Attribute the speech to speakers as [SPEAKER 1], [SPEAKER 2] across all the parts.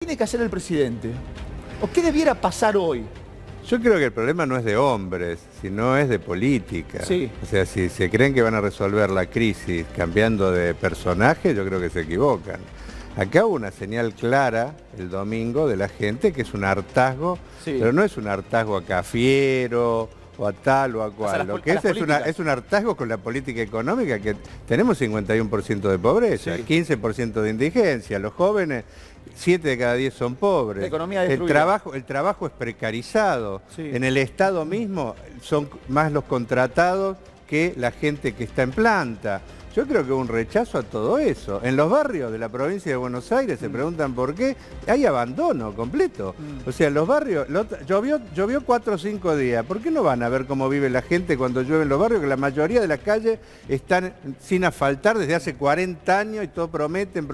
[SPEAKER 1] tiene que hacer el presidente? ¿O qué debiera pasar hoy?
[SPEAKER 2] Yo creo que el problema no es de hombres, sino es de política.
[SPEAKER 1] Sí.
[SPEAKER 2] O sea, si se creen que van a resolver la crisis cambiando de personaje, yo creo que se equivocan. Acá hubo una señal clara el domingo de la gente que es un hartazgo,
[SPEAKER 1] Sí.
[SPEAKER 2] pero no es un hartazgo a Cafiero o a tal o a cual. Lo que es un hartazgo con la política económica, que tenemos 51% de pobreza,
[SPEAKER 1] Sí.
[SPEAKER 2] 15% de indigencia, los jóvenes 7 de cada 10 son pobres.
[SPEAKER 1] La economía
[SPEAKER 2] el
[SPEAKER 1] destruida.
[SPEAKER 2] trabajo es precarizado.
[SPEAKER 1] Sí.
[SPEAKER 2] En el Estado mismo son más los contratados que la gente que está en planta. Yo creo que hubo un rechazo a todo eso. En los barrios de la provincia de Buenos Aires se preguntan por qué. Hay abandono completo. O sea, los barrios, llovió 4 o 5 días. ¿Por qué no van a ver cómo vive la gente cuando llueve en los barrios? Que la mayoría de las calles están sin asfaltar desde hace 40 años y todo prometen.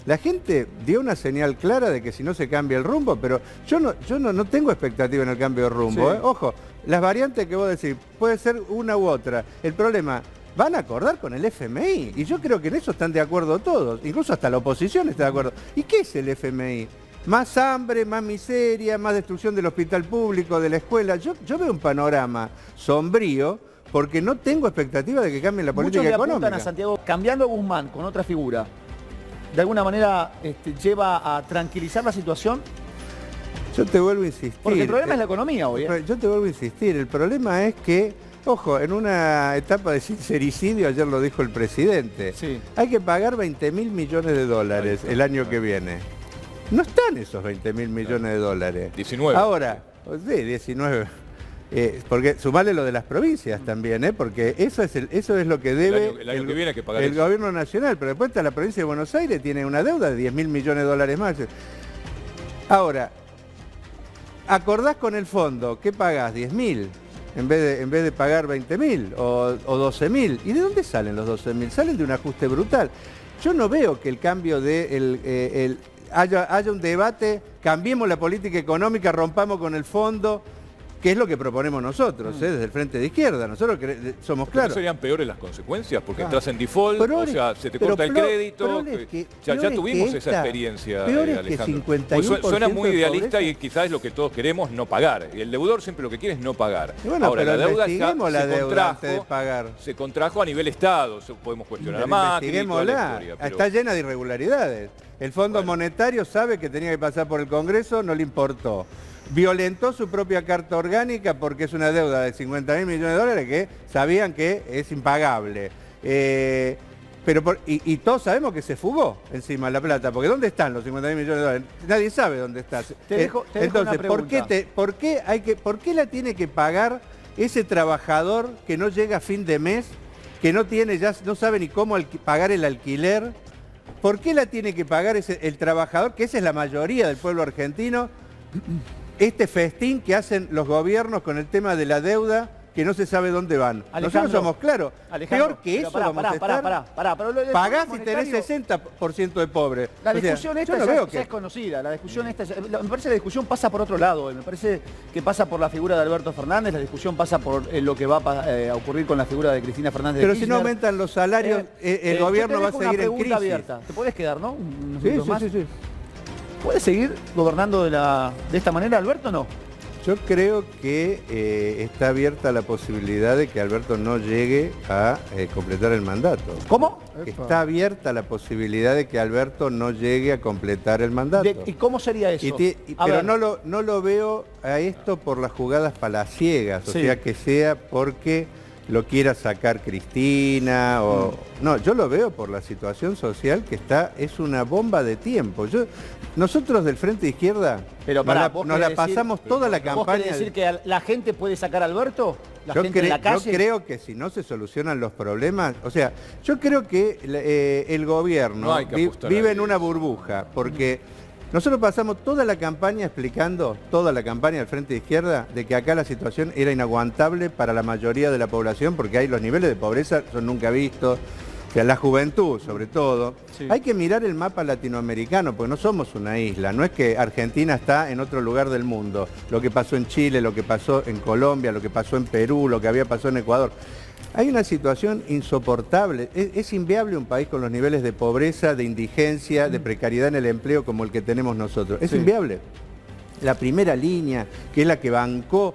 [SPEAKER 2] La gente dio una señal clara de que si no se cambia el rumbo, pero yo no tengo expectativa en el cambio de rumbo.
[SPEAKER 1] Sí.
[SPEAKER 2] Ojo, las variantes que vos decís, puede ser una u otra. El problema... van a acordar con el FMI, y yo creo que en eso están de acuerdo todos, incluso hasta la oposición está de acuerdo. ¿Y qué es el FMI? Más hambre, más miseria, más destrucción del hospital público, de la escuela. Yo veo un panorama sombrío porque no tengo expectativa de que cambie la política
[SPEAKER 1] Muchos le
[SPEAKER 2] económica.
[SPEAKER 1] apuntan a Santiago, cambiando a Guzmán con otra figura, ¿de alguna manera lleva a tranquilizar la situación?
[SPEAKER 2] Yo te vuelvo a insistir.
[SPEAKER 1] Porque el problema es la economía hoy, ¿eh?
[SPEAKER 2] Yo te vuelvo a insistir, el problema es que, ojo, en una etapa de sincericidio, ayer lo dijo el presidente,
[SPEAKER 1] Sí.
[SPEAKER 2] hay que pagar 20.000 millones de dólares el año que viene. No están esos 20.000 millones de dólares.
[SPEAKER 3] 19.
[SPEAKER 2] Ahora, sí, 19. Porque sumarle lo de las provincias también, porque eso es lo que debe
[SPEAKER 3] El año que viene hay que pagar
[SPEAKER 2] el
[SPEAKER 3] eso.
[SPEAKER 2] gobierno nacional, pero después está la provincia de Buenos Aires, tiene una deuda de 10.000 millones de dólares más. Ahora, acordás con el fondo, ¿qué pagás? 10.000 en vez de pagar 20.000 o 12.000. ¿Y de dónde salen los 12.000? Salen de un ajuste brutal. Yo no veo que el cambio de haya un debate, cambiemos la política económica, rompamos con el fondo, que es lo que proponemos nosotros, desde el Frente de Izquierda. Nosotros somos
[SPEAKER 3] ¿No
[SPEAKER 2] claros.
[SPEAKER 3] serían peores las consecuencias? Porque
[SPEAKER 2] Ah.
[SPEAKER 3] entras en default,
[SPEAKER 2] Peor
[SPEAKER 3] o sea,
[SPEAKER 2] es-
[SPEAKER 3] se te
[SPEAKER 2] pero
[SPEAKER 3] corta el
[SPEAKER 2] peor-
[SPEAKER 3] crédito.
[SPEAKER 2] peor es que-
[SPEAKER 3] Ya
[SPEAKER 2] peor es
[SPEAKER 3] tuvimos
[SPEAKER 2] que
[SPEAKER 3] esa
[SPEAKER 2] esta-
[SPEAKER 3] experiencia,
[SPEAKER 2] peor es que
[SPEAKER 3] Alejandro.
[SPEAKER 2] 51%
[SPEAKER 3] Pues suena muy
[SPEAKER 2] de
[SPEAKER 3] idealista
[SPEAKER 2] pobreza.
[SPEAKER 3] y quizás es lo que todos queremos, no pagar. Y el deudor siempre lo que quiere es no pagar.
[SPEAKER 2] Y bueno,
[SPEAKER 3] Ahora,
[SPEAKER 2] pero
[SPEAKER 3] la deuda ya
[SPEAKER 2] investiguemos la
[SPEAKER 3] se
[SPEAKER 2] deuda
[SPEAKER 3] contrajo,
[SPEAKER 2] antes de pagar.
[SPEAKER 3] se contrajo a nivel Estado. Podemos cuestionar a
[SPEAKER 2] Pero
[SPEAKER 3] Macri y toda la
[SPEAKER 2] investiguémosla.
[SPEAKER 3] historia, pero-
[SPEAKER 2] Está llena de irregularidades. El Fondo Monetario sabe que tenía que pasar por el Congreso, no le importó. Violentó su propia carta orgánica porque es una deuda de 50.000 millones de dólares que sabían que es impagable. Y todos sabemos que se fugó encima la plata, porque ¿dónde están los 50.000 millones de dólares? Nadie sabe dónde está.
[SPEAKER 1] Te dejo
[SPEAKER 2] Entonces,
[SPEAKER 1] una
[SPEAKER 2] ¿por
[SPEAKER 1] pregunta.
[SPEAKER 2] qué la tiene que pagar ese trabajador que no llega a fin de mes, que no sabe ni cómo pagar el alquiler? ¿Por qué la tiene que pagar el trabajador, que esa es la mayoría del pueblo argentino, este festín que hacen los gobiernos con el tema de la deuda, que no se sabe dónde van?
[SPEAKER 1] Alejandro,
[SPEAKER 2] Nosotros somos claros.
[SPEAKER 1] Alejandro,
[SPEAKER 2] Peor que
[SPEAKER 1] pero
[SPEAKER 2] eso vamos a estar.
[SPEAKER 1] Pero lo del
[SPEAKER 2] Pagás
[SPEAKER 1] Fondo
[SPEAKER 2] y tenés
[SPEAKER 1] Monetario,
[SPEAKER 2] 60% de pobres.
[SPEAKER 1] La
[SPEAKER 2] O sea,
[SPEAKER 1] discusión
[SPEAKER 2] yo
[SPEAKER 1] esta
[SPEAKER 2] no
[SPEAKER 1] ya,
[SPEAKER 2] veo
[SPEAKER 1] ya
[SPEAKER 2] que...
[SPEAKER 1] es conocida, la discusión esta, me parece que la discusión pasa por otro lado, me parece que pasa por la figura de Alberto Fernández, la discusión pasa por lo que va a ocurrir con la figura de Cristina Fernández de
[SPEAKER 2] Pero si no
[SPEAKER 1] Kirchner.
[SPEAKER 2] aumentan los salarios, el gobierno va a seguir en crisis.
[SPEAKER 1] Abierta. ¿Te podés quedar, no? Unos
[SPEAKER 2] Sí,
[SPEAKER 1] minutos más.
[SPEAKER 2] sí.
[SPEAKER 1] ¿Puede seguir gobernando de esta manera, Alberto, o no?
[SPEAKER 2] Yo creo que está abierta la posibilidad de que Alberto no llegue a completar el mandato.
[SPEAKER 1] ¿Cómo?
[SPEAKER 2] Que está abierta la posibilidad de que Alberto no llegue a completar el mandato.
[SPEAKER 1] ¿Y cómo sería eso? A
[SPEAKER 2] Pero
[SPEAKER 1] ver.
[SPEAKER 2] no lo veo a esto por las jugadas palaciegas, o
[SPEAKER 1] Sí.
[SPEAKER 2] sea, que sea porque lo quiera sacar Cristina o... No, yo lo veo por la situación social que es una bomba de tiempo. Nosotros del Frente de Izquierda
[SPEAKER 1] Pero pará, vos
[SPEAKER 2] nos la
[SPEAKER 1] querés decir-
[SPEAKER 2] pasamos toda la
[SPEAKER 1] ¿Vos
[SPEAKER 2] campaña...
[SPEAKER 1] querés decir que la gente puede sacar a Alberto? ¿La
[SPEAKER 2] Yo
[SPEAKER 1] gente en la calle?
[SPEAKER 2] creo que si no se solucionan los problemas, o sea, yo creo que el gobierno
[SPEAKER 3] No hay que apostar
[SPEAKER 2] vive
[SPEAKER 3] a
[SPEAKER 2] en una burbuja, porque nosotros pasamos toda la campaña explicando, toda la campaña del Frente de Izquierda, de que acá la situación era inaguantable para la mayoría de la población, porque hay los niveles de pobreza son nunca vistos, O sea, la juventud, sobre todo.
[SPEAKER 1] Sí.
[SPEAKER 2] Hay que mirar el mapa latinoamericano, porque no somos una isla. No es que Argentina está en otro lugar del mundo. Lo que pasó en Chile, lo que pasó en Colombia, lo que pasó en Perú, lo que había pasado en Ecuador. Hay una situación insoportable. Es inviable un país con los niveles de pobreza, de indigencia, de precariedad en el empleo como el que tenemos nosotros. Es inviable. La primera línea, que es la que bancó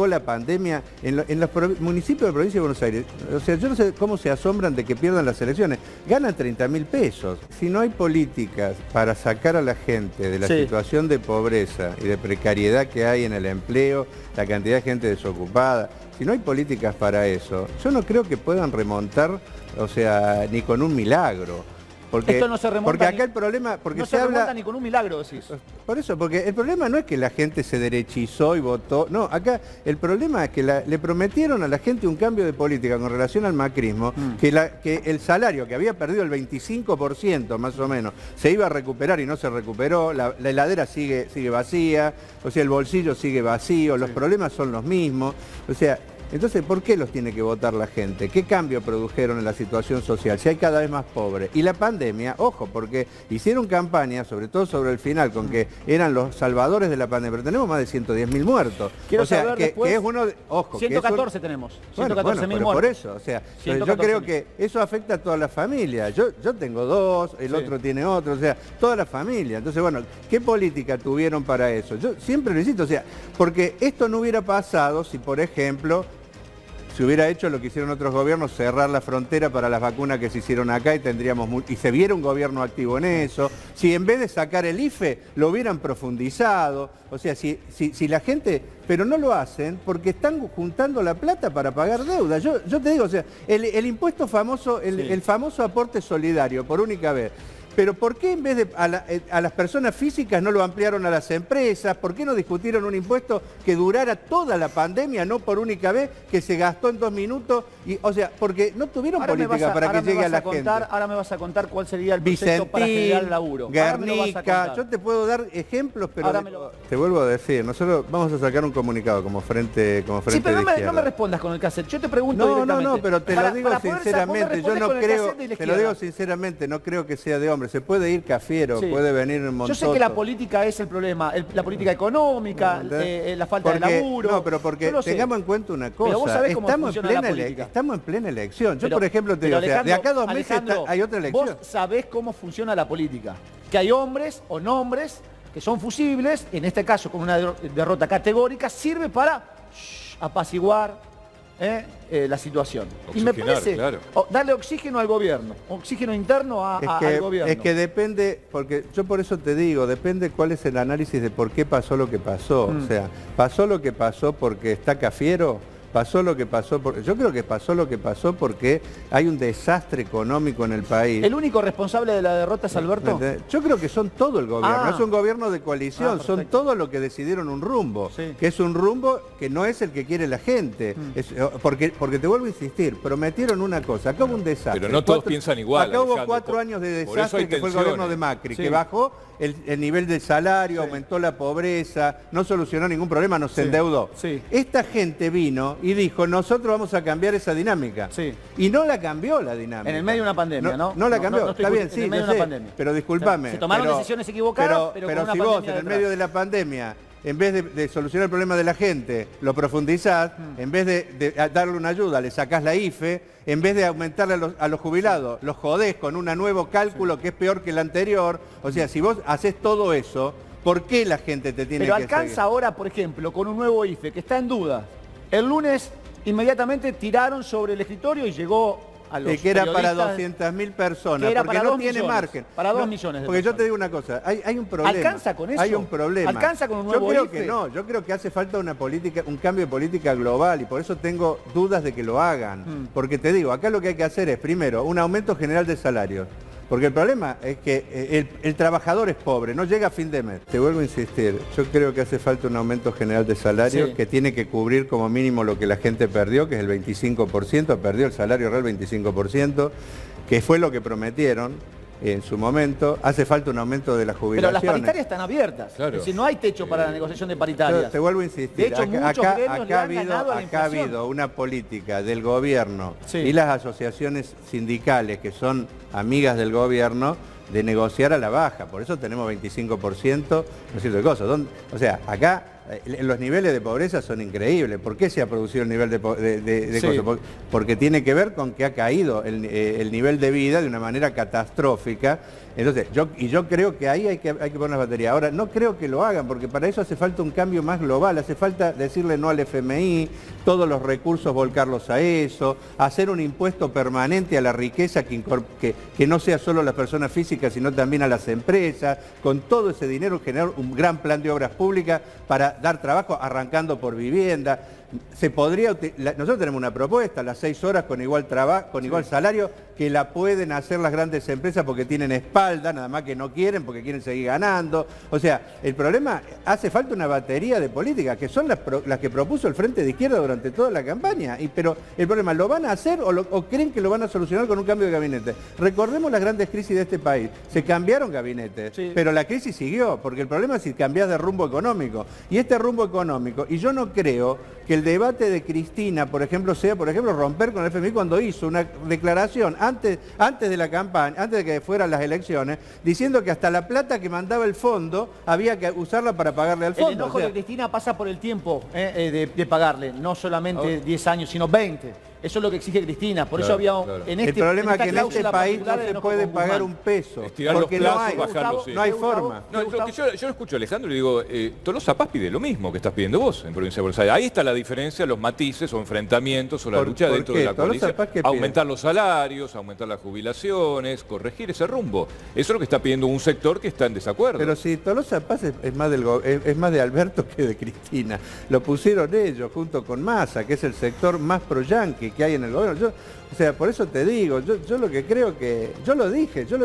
[SPEAKER 2] la pandemia en los municipios de la provincia de Buenos Aires. O sea, yo no sé cómo se asombran de que pierdan las elecciones. Ganan 30.000 pesos. Si no hay políticas para sacar a la gente de la situación de pobreza y de precariedad que hay en el empleo, la cantidad de gente desocupada, si no hay políticas para eso, yo no creo que puedan remontar, o sea, ni con un milagro. Porque,
[SPEAKER 1] esto no se remonta
[SPEAKER 2] porque acá el problema, porque
[SPEAKER 1] no
[SPEAKER 2] se
[SPEAKER 1] remonta
[SPEAKER 2] habla
[SPEAKER 1] ni con un milagro, decís.
[SPEAKER 2] Por eso, porque el problema no es que la gente se derechizó y votó, no, acá el problema es que le prometieron a la gente un cambio de política con relación al macrismo, que el salario que había perdido el 25% más o menos, se iba a recuperar y no se recuperó, la heladera sigue vacía, o sea, el bolsillo sigue vacío, los problemas son los mismos, o sea, entonces, ¿por qué los tiene que votar la gente? ¿Qué cambio produjeron en la situación social? Si hay cada vez más pobres. Y la pandemia, ojo, porque hicieron campaña, sobre todo sobre el final, con que eran los salvadores de la pandemia, pero tenemos más de 110.000 muertos.
[SPEAKER 1] Quiero
[SPEAKER 2] o sea,
[SPEAKER 1] saber
[SPEAKER 2] que
[SPEAKER 1] después,
[SPEAKER 2] es uno de, ojo,
[SPEAKER 1] 114 tenemos, 114.000
[SPEAKER 2] pero
[SPEAKER 1] muertos.
[SPEAKER 2] por eso, o sea, yo creo que eso afecta a toda la familia. Yo tengo dos, el otro tiene otro, o sea, toda la familia. Entonces, bueno, ¿qué política tuvieron para eso? Yo siempre lo insisto, o sea, porque esto no hubiera pasado si, por ejemplo, se hubiera hecho lo que hicieron otros gobiernos, cerrar la frontera para las vacunas que se hicieron acá y se viera un gobierno activo en eso. Si en vez de sacar el IFE lo hubieran profundizado, o sea, si la gente, pero no lo hacen porque están juntando la plata para pagar deuda. Yo te digo, o sea, el impuesto famoso, el famoso aporte solidario por única vez. Pero ¿por qué en vez de a las personas físicas no lo ampliaron a las empresas? ¿Por qué no discutieron un impuesto que durara toda la pandemia, no por única vez, que se gastó en 2 minutos? O sea, porque no tuvieron política para que llegue a la gente.
[SPEAKER 1] Ahora me vas a contar cuál sería el proyecto para generar laburo.
[SPEAKER 2] Guernica, yo te puedo dar ejemplos, pero te vuelvo a decir, nosotros vamos a sacar un comunicado como frente
[SPEAKER 1] sí, pero
[SPEAKER 2] de
[SPEAKER 1] no me respondas con el cassette. Yo te pregunto directamente.
[SPEAKER 2] No, pero te lo digo sinceramente, yo no creo, te lo digo sinceramente, no creo que sea de hombre. Se puede ir Cafiero, puede venir Montoto.
[SPEAKER 1] Yo sé que la política es el problema, la política económica, la falta de laburo.
[SPEAKER 2] No, pero porque tengamos en cuenta una cosa, estamos en plena elección. Yo, por ejemplo, te digo, o sea, de acá a 2 meses hay otra elección.
[SPEAKER 1] Vos sabés cómo funciona la política, que hay hombres o nombres que son fusibles, en este caso con una derrota categórica, sirve para apaciguar la situación. Y me parece darle oxígeno al gobierno, oxígeno interno al gobierno.
[SPEAKER 2] Es que depende, porque yo por eso te digo, depende cuál es el análisis de por qué pasó lo que pasó. O sea, pasó lo que pasó porque está Cafiero. Pasó lo que pasó, yo creo que pasó lo que pasó porque hay un desastre económico en el país.
[SPEAKER 1] ¿El único responsable de la derrota es Alberto?
[SPEAKER 2] Yo creo que son todo el gobierno, es un gobierno de coalición, son todos los que decidieron un rumbo, que es un rumbo que no es el que quiere la gente. Porque te vuelvo a insistir, prometieron una cosa, acá hubo un desastre.
[SPEAKER 3] Pero no todos piensan igual.
[SPEAKER 2] Acá hubo 4 años de desastre que fue el gobierno de Macri, que bajó el nivel del salario, aumentó la pobreza, no solucionó ningún problema, nos endeudó. Esta gente vino y dijo, nosotros vamos a cambiar esa dinámica. Y no la cambió la dinámica.
[SPEAKER 1] En el medio de una pandemia, ¿no?
[SPEAKER 2] No la cambió, está bien, sí,
[SPEAKER 1] en el medio de una pandemia.
[SPEAKER 2] Pero discúlpame.
[SPEAKER 1] Se tomaron decisiones equivocadas, pero con una
[SPEAKER 2] si vos en el medio de la pandemia, en vez de solucionar el problema de la gente, lo profundizás, en vez de darle una ayuda, le sacás la IFE, en vez de aumentarle a los jubilados, los jodés con un nuevo cálculo que es peor que el anterior. O sea, si vos haces todo eso, ¿por qué la gente te tiene que seguir?
[SPEAKER 1] Pero alcanza ahora, por ejemplo, con un nuevo IFE que está en duda. El lunes inmediatamente tiraron sobre el escritorio y llegó a los
[SPEAKER 2] que era para 200.000 personas, porque no tiene margen.
[SPEAKER 1] Para 2 millones de
[SPEAKER 2] Porque
[SPEAKER 1] personas.
[SPEAKER 2] Yo te digo una cosa, hay un problema.
[SPEAKER 1] ¿Alcanza con eso?
[SPEAKER 2] Hay un problema.
[SPEAKER 1] ¿Alcanza con un nuevo
[SPEAKER 2] IFE? Yo creo
[SPEAKER 1] IFE?
[SPEAKER 2] que no, yo creo que hace falta una política, un cambio de política global y por eso tengo dudas de que lo hagan. Porque te digo, acá lo que hay que hacer es, primero, un aumento general de salarios. Porque el problema es que el trabajador es pobre, no llega a fin de mes. Te vuelvo a insistir, yo creo que hace falta un aumento general de salario que tiene que cubrir como mínimo lo que la gente perdió, que es el 25%, perdió el salario real 25%, que fue lo que prometieron. en su momento, hace falta un aumento de las
[SPEAKER 1] Pero
[SPEAKER 2] jubilaciones.
[SPEAKER 1] las paritarias están abiertas.
[SPEAKER 3] Claro.
[SPEAKER 1] Es decir, no hay techo para la negociación de paritarias.
[SPEAKER 2] Yo te vuelvo a insistir,
[SPEAKER 1] De hecho, muchos gremios le han ganado a la
[SPEAKER 2] acá ha
[SPEAKER 1] inflación.
[SPEAKER 2] habido una política del gobierno
[SPEAKER 1] Sí.
[SPEAKER 2] y las asociaciones sindicales que son amigas del gobierno de negociar a la baja. Por eso tenemos 25%, no es cierto, de cosas. O sea, acá los niveles de pobreza son increíbles. ¿Por qué se ha producido el nivel de
[SPEAKER 1] Sí.
[SPEAKER 2] cosas? Porque tiene que ver con que ha caído el nivel de vida de una manera catastrófica. Entonces, yo creo que ahí hay que poner las baterías. Ahora, no creo que lo hagan, porque para eso hace falta un cambio más global, hace falta decirle no al FMI, todos los recursos volcarlos a eso, hacer un impuesto permanente a la riqueza que no sea solo a las personas físicas, sino también a las empresas, con todo ese dinero generar un gran plan de obras públicas para dar trabajo, arrancando por vivienda. Nosotros tenemos una propuesta, las 6 horas con igual trabajo, con igual salario, que la pueden hacer las grandes empresas porque tienen espalda, nada más que no quieren porque quieren seguir ganando. O sea, el problema, hace falta una batería de políticas que son las que propuso el Frente de Izquierda durante toda la campaña. Pero el problema, ¿lo van a hacer o creen que lo van a solucionar con un cambio de gabinete? Recordemos las grandes crisis de este país. Se cambiaron gabinetes,
[SPEAKER 1] sí,
[SPEAKER 2] pero la crisis siguió, porque el problema es si cambiás de rumbo económico. Y este rumbo económico, y yo no creo que el debate de Cristina, por ejemplo, sea, romper con el FMI cuando hizo una declaración antes de la campaña, antes de que fueran las elecciones, diciendo que hasta la plata que mandaba el fondo había que usarla para pagarle al fondo.
[SPEAKER 1] El enojo de Cristina pasa por el tiempo de pagarle, no solamente 10 años, sino 20. Eso es lo que exige Cristina, por eso había
[SPEAKER 2] el problema es que en este país no se puede pagar un peso,
[SPEAKER 3] estirar los
[SPEAKER 2] porque
[SPEAKER 3] plazos, bajarlos, sí.
[SPEAKER 2] no hay forma.
[SPEAKER 3] No, yo lo escucho a Alejandro y digo, Tolosa Paz pide lo mismo que estás pidiendo vos en Provincia de Buenos Aires. Ahí está la diferencia, los matices o enfrentamientos o la lucha
[SPEAKER 2] ¿por
[SPEAKER 3] dentro
[SPEAKER 2] qué?
[SPEAKER 3] de la
[SPEAKER 2] ¿Tolosa
[SPEAKER 3] coalición.
[SPEAKER 2] Paz qué pide?
[SPEAKER 3] Aumentar los salarios, aumentar las jubilaciones, corregir ese rumbo. Eso es lo que está pidiendo un sector que está en desacuerdo.
[SPEAKER 2] Pero si Tolosa Paz es más de Alberto que de Cristina. Lo pusieron ellos junto con Massa, que es el sector más pro-yanqui que hay en el gobierno. O sea, por eso te digo, yo lo que creo que... Yo lo dije, yo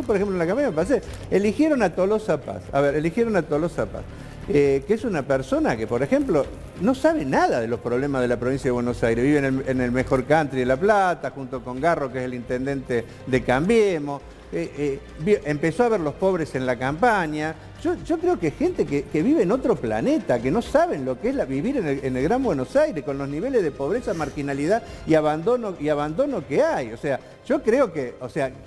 [SPEAKER 2] por ejemplo en la campaña me pasé, eligieron a Tolosa Paz, que es una persona que, por ejemplo, no sabe nada de los problemas de la provincia de Buenos Aires, vive en el mejor country de La Plata, junto con Garro, que es el intendente de Cambiemos, empezó a ver los pobres en la campaña. Yo creo que gente que vive en otro planeta, que no saben lo que es vivir en el Gran Buenos Aires, con los niveles de pobreza, marginalidad y abandono que hay. O sea, yo creo que,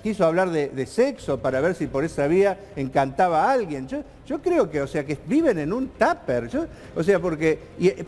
[SPEAKER 2] quiso hablar de sexo para ver si por esa vía encantaba a alguien. Yo creo que, que viven en un tupper.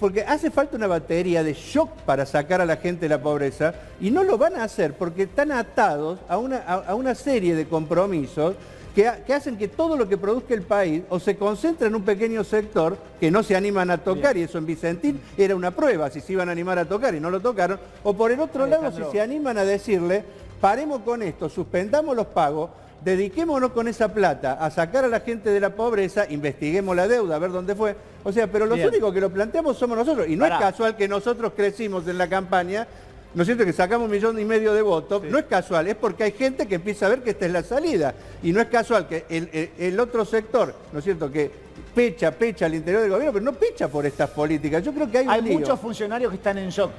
[SPEAKER 2] Porque hace falta una batería de shock para sacar a la gente de la pobreza y no lo van a hacer porque están atados a una serie de compromisos que hacen que todo lo que produzca el país o se concentra en un pequeño sector que no se animan a tocar. Bien. Y eso en Vicentín era una prueba, si se iban a animar a tocar y no lo tocaron, o por el otro lado, si se animan a decirle, paremos con esto, suspendamos los pagos, dediquémonos con esa plata a sacar a la gente de la pobreza, investiguemos la deuda, a ver dónde fue. Pero los únicos que lo planteamos somos nosotros, y no es casual que nosotros crecimos en la campaña, ¿no es cierto?, que sacamos 1,5 millones de votos, sí. No es casual, es porque hay gente que empieza a ver que esta es la salida. Y no es casual que el otro sector, ¿no es cierto?, que pecha al interior del gobierno, pero no pecha por estas políticas. Yo creo que hay
[SPEAKER 1] muchos funcionarios que están en shock.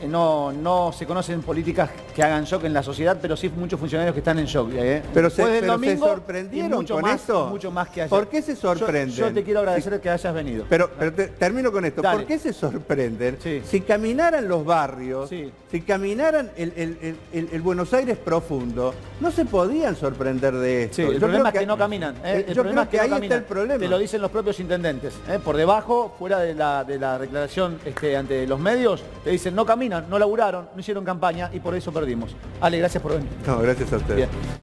[SPEAKER 1] No se conocen políticas que hagan shock en la sociedad, pero sí muchos funcionarios que están en shock.
[SPEAKER 2] Pero se sorprendieron con esto.
[SPEAKER 1] Mucho más que ayer.
[SPEAKER 2] ¿Por qué se sorprenden?
[SPEAKER 1] Yo te quiero agradecer que hayas venido.
[SPEAKER 2] Pero termino con esto.
[SPEAKER 1] Dale.
[SPEAKER 2] ¿Por qué se sorprenden?
[SPEAKER 1] Sí.
[SPEAKER 2] Si caminaran los barrios,
[SPEAKER 1] sí.
[SPEAKER 2] Si caminaran el Buenos Aires profundo, no se podían sorprender de esto.
[SPEAKER 1] Sí, el problema es que no caminan.
[SPEAKER 2] Yo creo que ahí está el problema.
[SPEAKER 1] Te lo dicen los propios intendentes. Por debajo, fuera de la declaración ante los medios, te dicen no caminan, no laburaron, no hicieron campaña y por eso perdimos. Ale, gracias por venir.
[SPEAKER 2] No, gracias a ustedes.
[SPEAKER 1] Bien.